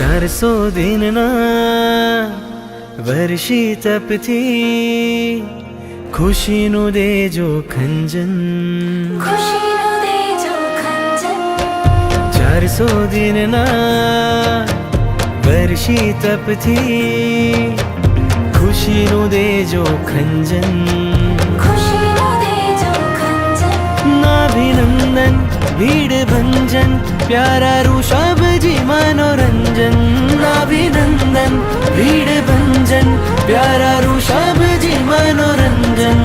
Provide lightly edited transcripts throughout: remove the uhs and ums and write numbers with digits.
400 દિનના વર્ષી તપથી ખુશીનું દેજો ખંજન 400 દિનના વર્ષી તપથી ખુશીનું દેજો ખંજન નાભિનંદન ભીડ ભંજન प्यारा ऋषभ जी मनोरंजन अभिनंदन भीड़ भंजन प्यारा ऋषभ जी मनोरंजन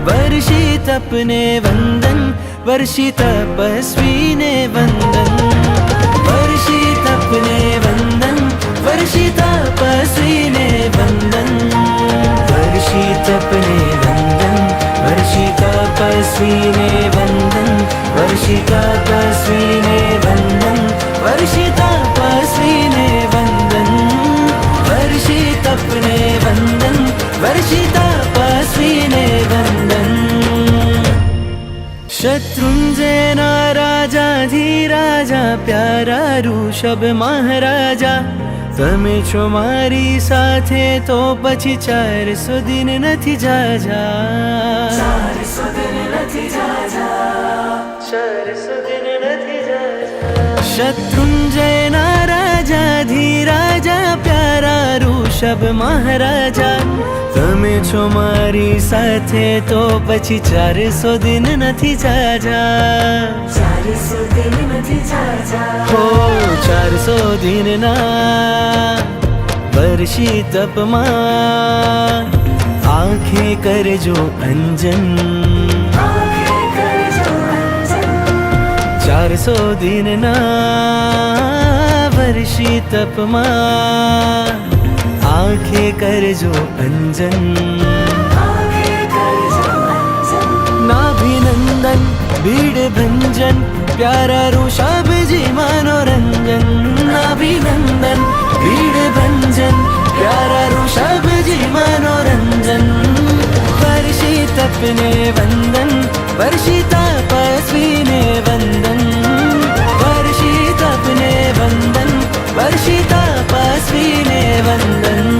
वर्षी तपने वंदन वर्षी तपस्वी ने वंदन वर्षी तपने वंदन वर्षी तपस्वी ने वंदन वर्षी तपने वंदन वर्षी तपस्वी ने वंदन वर्षी तपस्वी ने वंदन वर्षी तपस्वी ने वंदन वर्षी तपने वंदन वर्षी तपस्वी ने वंदन शत्रुंजयना राजा धीराजा प्यारा ऋषभ महाराजा તમે છો મારી સાથે તો પછી 400 દિન નથી જાજા 400 દિન નથી જાજા 400 દિન નથી જાજા शत्रुंजयना राजा धीराजा प्यारा ऋषभ महाराजा તમે છો મારી સાથે તો પછી 400 દિન નથી જાજા 400 દિન નથી જાજા હો 400 દિનના વર્ષી તપમાં આંખે કરજો અંજન 400 દિનના વર્ષી તપમાં આંખે કરજો અંજન નાભિનંદન ભીડ ભંજન प्यारा ऋषभ जी मनोरंजन अभिनंदन भीड़ भंजन प्यारा ऋषभ जी मनोरंजन वर्षी तपने वंदन वर्षी तपस्वी ने वंदन वर्षी तपने वंदन वर्षी तपस्वी ने वंदन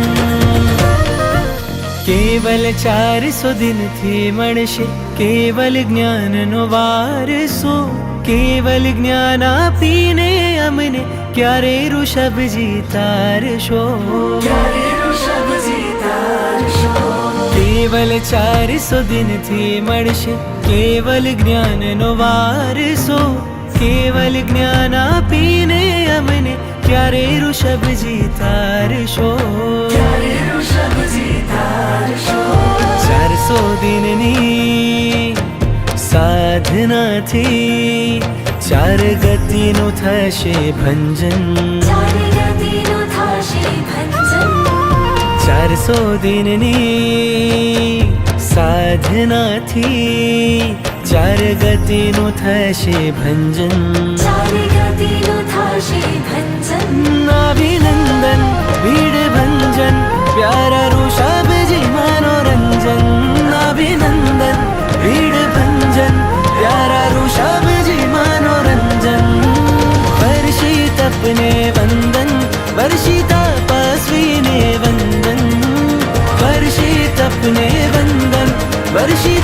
केवल 400 दिन थी मणशे केवल ज्ञान नो वारसो केवल ज्ञान आपीने अमने क्यारे ऋषभ जी तारशो केवल 400 दिन थी मणशे केवल ज्ञान नो वारसो केवल ज्ञान आपीने अमने क्यारे ऋषभ जी तारशो 400 दिननी साधना थी 4 गतिनु थशे भंजन 400 दिननी साधना थी 4 गतिनु थशे भंजन अभिनंदन भीड़ भंजन प्यारा ऋषभ जी मनोरंजन अभिनंदन भीड़ भंजन प्यारा ऋषभ जी मनोरंजन वर्षी तपने वंदन वर्षी तपस्वी ने वंदन वर्षी तपने वंदन वर्षी